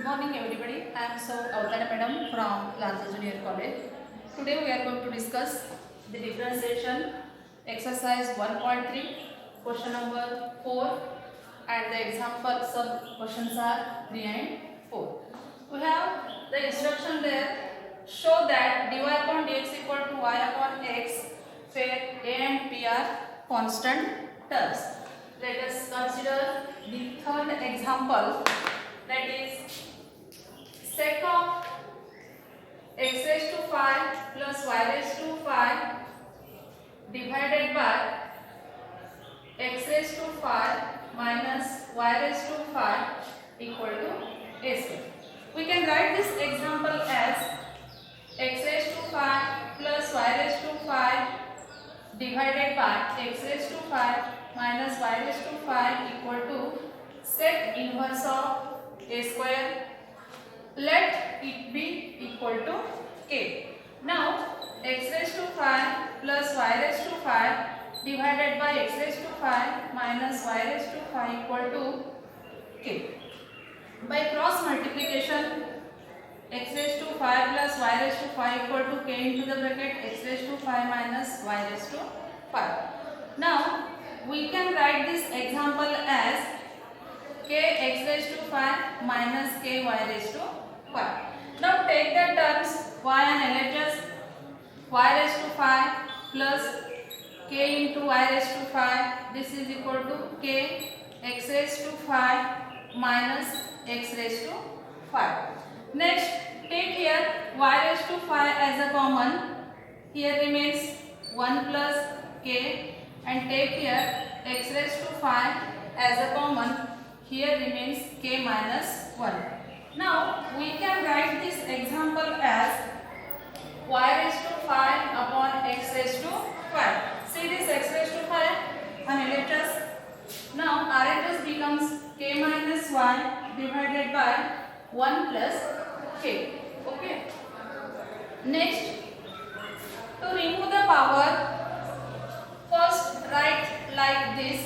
morning everybody. I am so Avtana madam from Lanza Junior College. Today we are going to discuss the differentiation exercise 1.3 question number 4 and the example sub questions are 3 and 4. We have the instruction there. Show that dy upon dx equal to y upon x where a and b are constant terms. Let us consider the third example, that is sec of x raised to 5 plus y raised to 5 divided by x raised to 5 minus y raised to 5 equal to a square. We can write this example as x raised to 5 plus y raised to 5 divided by x raised to 5 minus y raised to 5 equal to sec inverse of a square. Let it be equal to k. Now x raised to 5 plus y raised to 5 divided by x raised to 5 minus y raised to 5 equal to k. By cross multiplication, x raised to 5 plus y raised to 5 equal to k into the bracket x raised to 5 minus y raised to 5. Now we can write this example as k x raised to 5 minus k y raised to 5. Now take the terms y and LHS. Y raised to 5 plus k into y raised to 5. This is equal to k x raised to 5 minus x raised to 5. Next, take here y raised to 5 as a common. Here remains 1 plus k, and take here x raised to 5 as a common. Here remains k minus 1. Now we can write this example as y raised to 5 upon x raised to 5. See this x raised to 5 and LHS. Now RHS becomes k minus 1 divided by 1 plus k. Okay. Next, to remove the power, first write like this: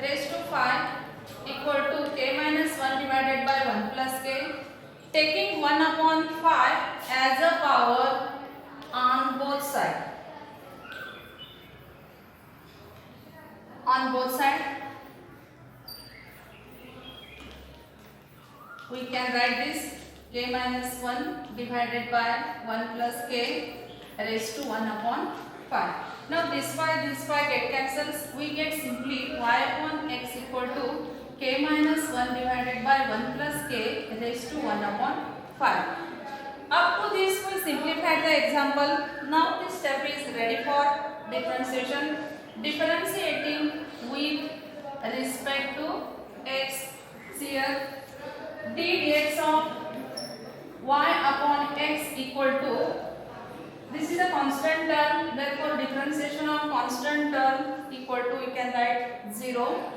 raised to 5 equal to k minus 1 divided by 1 plus k. Taking 1 upon 5 as a power on both sides. On both sides, we can write this k minus 1 divided by 1 plus k raised to 1 upon 5. Now this y get cancels. We get simply y upon x equal to k minus 1 divided by 1 plus k raised to 1 upon 5. Up to this we simplify the example. Now this step is ready for differentiation. Differentiating with respect to x. Here d dx of y upon x equal to, this is a constant term, therefore differentiation of constant term equal to, we can write 0.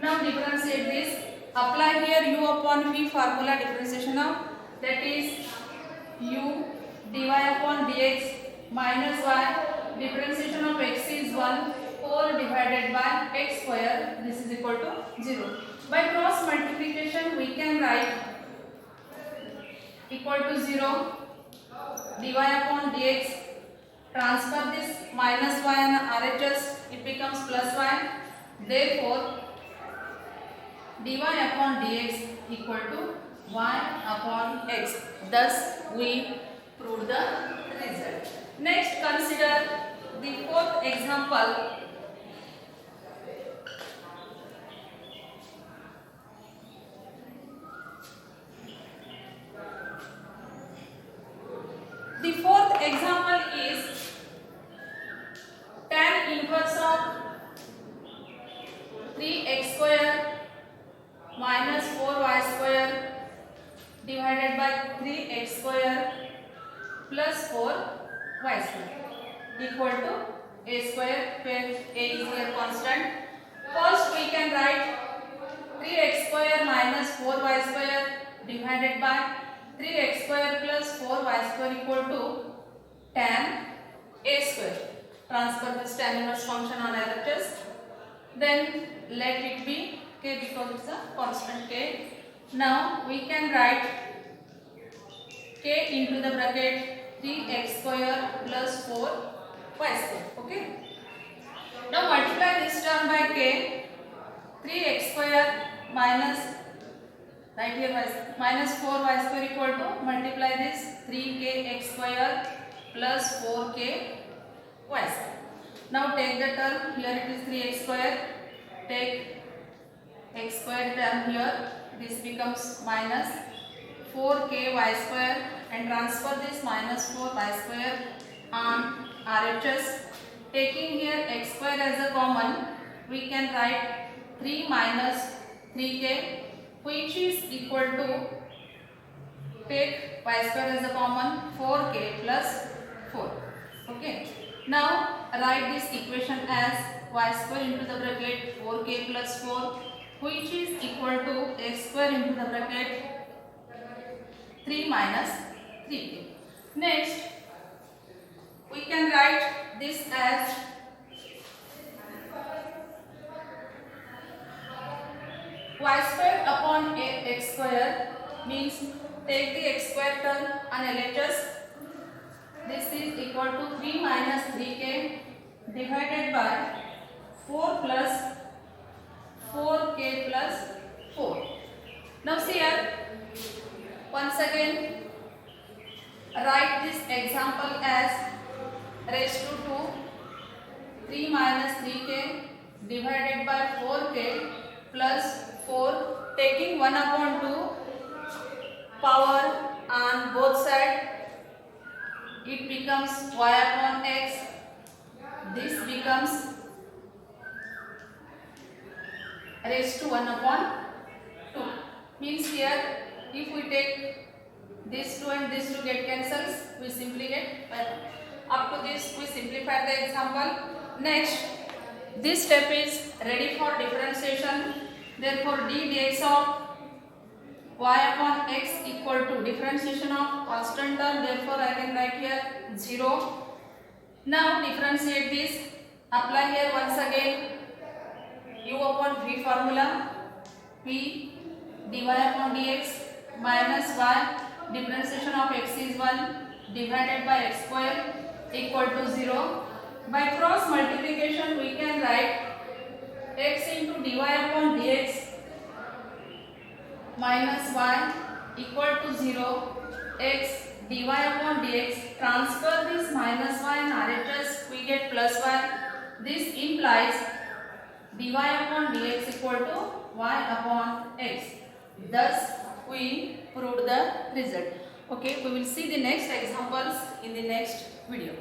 Now differentiate this. Apply here u upon v formula differentiation of, that is u dy upon dx minus y, differentiation of x is 1, 4 divided by x square, this is equal to 0. By cross multiplication we can write equal to 0, dy upon dx, transfer this minus y and RHS, it becomes plus y, therefore dy upon dx equal to y upon x. Thus we prove the result. Next, consider the fourth example. The fourth example is tan inverse of 3x square minus 4y square divided by 3x square plus 4y square equal to a square, where a is here constant. First we can write 3x square minus 4y square divided by 3x square plus 4y square equal to tan a square. Transfer this tan inverse function on LHS. Then let it be k because it's a constant k. Now we can write k into the bracket 3x square plus 4y square. Okay. Now multiply this term by k. 3x square minus, right here minus 4y square equal to, multiply this 3kx square plus 4k y square. Now take the term, here it is 3x square, take x square term here, this becomes minus 4k y square and transfer this minus 4y square on RHS. Taking here x square as a common, we can write 3 minus 3k, which is equal to, take y square as a common, 4k plus 4. Okay. Now write this equation as y square into the bracket 4k plus 4, which is equal to x square into the bracket 3 minus 3k. Next, we can write this as y square upon x square, means take the x square term on LHS. This is equal to 3 minus 3k divided by 4 plus 4k plus 4. Now see here, once again write this example as raised to 2, 3 minus 3k divided by 4k plus 4, taking 1 upon 2 power on both sides, it becomes y upon x. This becomes raised to 1 upon 2. Means here, if we take this 2 and this 2 get cancels, we simply get 5. Up to this, we simplify the example. Next, this step is ready for differentiation. Therefore, d dx of y upon x equal to differentiation of constant term. Therefore, I can write here 0. Now differentiate this. Apply here once again u upon v formula. P dy upon dx minus y, differentiation of x is 1 divided by x square equal to 0. By cross multiplication, we can write x into dy upon dx minus y equal to 0, x dy upon dx, transfer this minus y in RHS, we get plus y. This implies dy upon dx equal to y upon x. Thus, we proved the result. Okay, we will see the next examples in the next video.